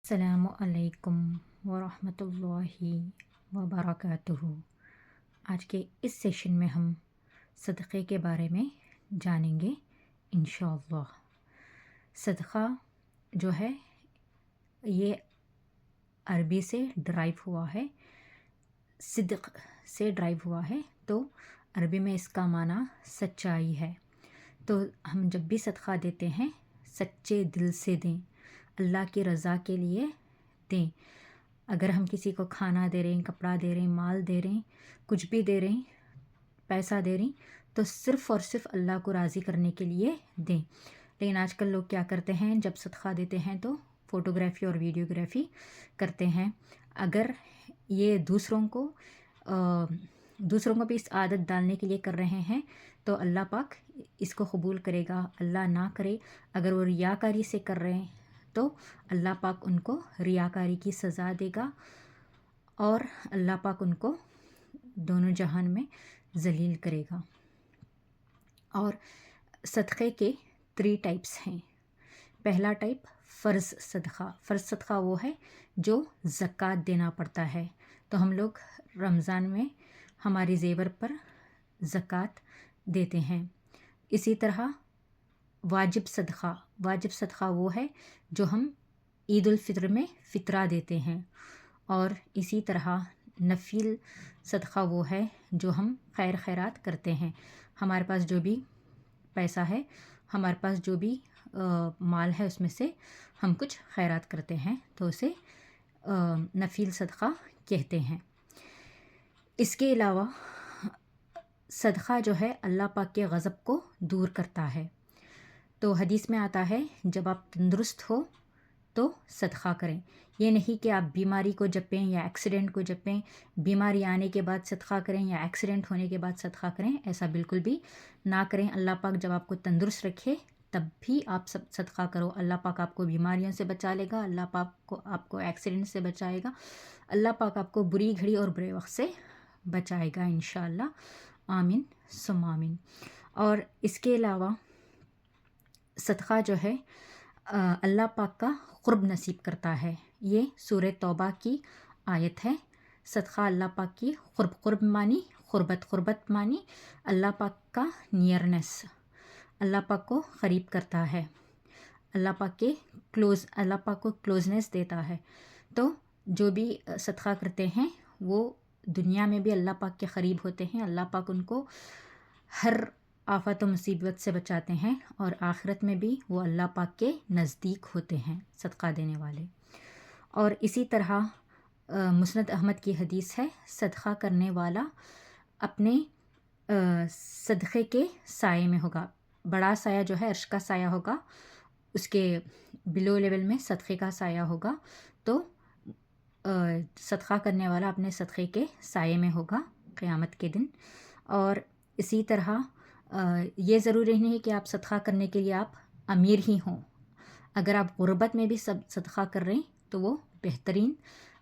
السلام علیکم ورحمۃ اللہ وبرکاتہ۔ آج کے اس سیشن میں ہم صدقے کے بارے میں جانیں گے انشاءاللہ۔ صدقہ جو ہے یہ عربی سے ڈرائیو ہوا ہے، صدق سے ڈرائیو ہوا ہے، تو عربی میں اس کا معنی سچائی ہے۔ تو ہم جب بھی صدقہ دیتے ہیں سچے دل سے دیں، اللہ کی رضا کے لیے دیں۔ اگر ہم کسی کو کھانا دے رہے ہیں، کپڑا دے رہے ہیں، مال دے رہے ہیں، کچھ بھی دے رہے ہیں، پیسہ دے رہے ہیں، تو صرف اور صرف اللہ کو راضی کرنے کے لیے دیں۔ لیکن آج کل لوگ کیا کرتے ہیں، جب صدقہ دیتے ہیں تو فوٹوگرافی اور ویڈیوگرافی کرتے ہیں۔ اگر یہ دوسروں کو بھی اس عادت ڈالنے کے لیے کر رہے ہیں تو اللہ پاک اس کو قبول کرے گا؟ اللہ نہ کرے اگر وہ ریاکاری سے کر رہے ہیں تو اللہ پاک ان کو ریاکاری کی سزا دے گا اور اللہ پاک ان کو دونوں جہان میں ذلیل کرے گا۔ اور صدقے کے 3 ٹائپس ہیں۔ پہلا ٹائپ فرض صدقہ۔ فرض صدقہ وہ ہے جو زکوٰۃ دینا پڑتا ہے، تو ہم لوگ رمضان میں ہماری زیور پر زکوٰۃ دیتے ہیں۔ اسی طرح واجب صدقہ۔ واجب صدقہ وہ ہے جو ہم عید الفطر میں فطرہ دیتے ہیں، اور اسی طرح نفل صدقہ وہ ہے جو ہم خیرات کرتے ہیں۔ ہمارے پاس جو بھی پیسہ ہے، ہمارے پاس جو بھی مال ہے، اس میں سے ہم کچھ خیرات کرتے ہیں تو اسے نفل صدقہ کہتے ہیں۔ اس کے علاوہ صدقہ جو ہے اللہ پاک کے غضب کو دور کرتا ہے۔ تو حدیث میں آتا ہے جب آپ تندرست ہو تو صدقہ کریں۔ یہ نہیں کہ آپ بیماری کو جپیں یا ایکسیڈنٹ کو جپیں، بیماری آنے کے بعد صدقہ کریں یا ایکسیڈنٹ ہونے کے بعد صدقہ کریں، ایسا بالکل بھی نہ کریں۔ اللہ پاک جب آپ کو تندرست رکھے تب بھی آپ صدقہ کرو۔ اللہ پاک آپ کو بیماریوں سے بچا لے گا، اللہ پاک آپ کو ایکسیڈنٹ سے بچائے گا، اللہ پاک آپ کو بری گھڑی اور برے وقت سے بچائے گا انشاءاللہ۔ آمین ثم آمین۔ اور اس کے علاوہ صدقہ جو ہے اللہ پاک کا قرب نصیب کرتا ہے۔ یہ سورہ توبہ کی آیت ہے۔ صدقہ اللہ پاک کی قرب مانی، قربت مانی، اللہ پاک کا نیئرنیس، اللہ پاک کو قریب کرتا ہے، اللہ پاک کو کلوزنس دیتا ہے۔ تو جو بھی صدقہ کرتے ہیں وہ دنیا میں بھی اللہ پاک کے قریب ہوتے ہیں، اللہ پاک ان کو ہر آفت و مصیبت سے بچاتے ہیں، اور آخرت میں بھی وہ اللہ پاک کے نزدیک ہوتے ہیں صدقہ دینے والے۔ اور اسی طرح مسند احمد کی حدیث ہے، صدقہ کرنے والا اپنے صدقے کے سائے میں ہوگا۔ بڑا سایہ جو ہے عرش کا سایہ ہوگا، اس کے بلو لیول میں صدقے کا سایہ ہوگا، تو صدقہ کرنے والا اپنے صدقے کے سائے میں ہوگا قیامت کے دن۔ اور اسی طرح یہ ضروری نہیں ہے کہ آپ صدقہ کرنے کے لیے آپ امیر ہی ہوں۔ اگر آپ غربت میں بھی صدقہ کر رہے ہیں تو وہ بہترین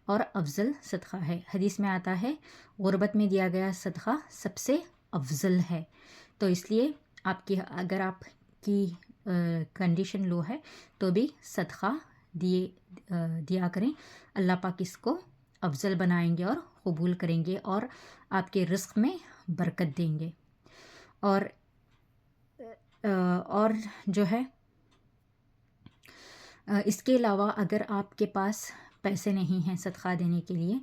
اور افضل صدقہ ہے۔ حدیث میں آتا ہے غربت میں دیا گیا صدقہ سب سے افضل ہے۔ تو اس لیے اگر آپ کی کنڈیشن لو ہے تو بھی صدقہ دیا کریں، اللہ پاک اس کو افضل بنائیں گے اور قبول کریں گے اور آپ کے رزق میں برکت دیں گے۔ اور جو ہے اس کے علاوہ اگر آپ کے پاس پیسے نہیں ہیں صدقہ دینے کے لیے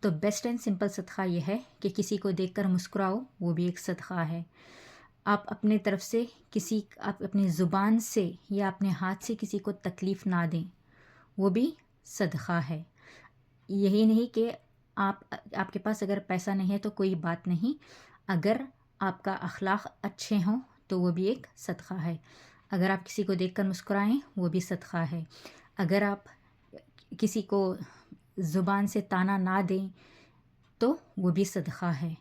تو بیسٹ اینڈ سمپل صدقہ یہ ہے کہ کسی کو دیکھ کر مسکراؤ، وہ بھی ایک صدقہ ہے۔ آپ اپنے طرف سے آپ اپنی زبان سے یا اپنے ہاتھ سے کسی کو تکلیف نہ دیں، وہ بھی صدقہ ہے۔ یہی نہیں کہ آپ کے پاس اگر پیسہ نہیں ہے تو کوئی بات نہیں، اگر آپ کا اخلاق اچھے ہوں تو وہ بھی ایک صدقہ ہے۔ اگر آپ کسی کو دیکھ کر مسکرائیں وہ بھی صدقہ ہے۔ اگر آپ کسی کو زبان سے طعنہ نہ دیں تو وہ بھی صدقہ ہے۔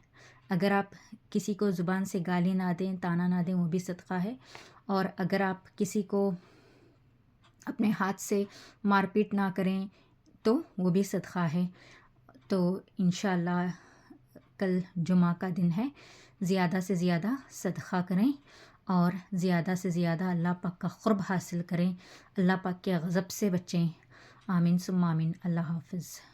اگر آپ کسی کو زبان سے گالی نہ دیں، طعنہ نہ دیں، وہ بھی صدقہ ہے۔ اور اگر آپ کسی کو اپنے ہاتھ سے مار پیٹ نہ کریں تو وہ بھی صدقہ ہے۔ تو انشاءاللہ کل جمعہ کا دن ہے، زیادہ سے زیادہ صدقہ کریں اور زیادہ سے زیادہ اللہ پاک کا قرب حاصل کریں، اللہ پاک کے غضب سے بچیں آمین ثم آمین. اللہ حافظ.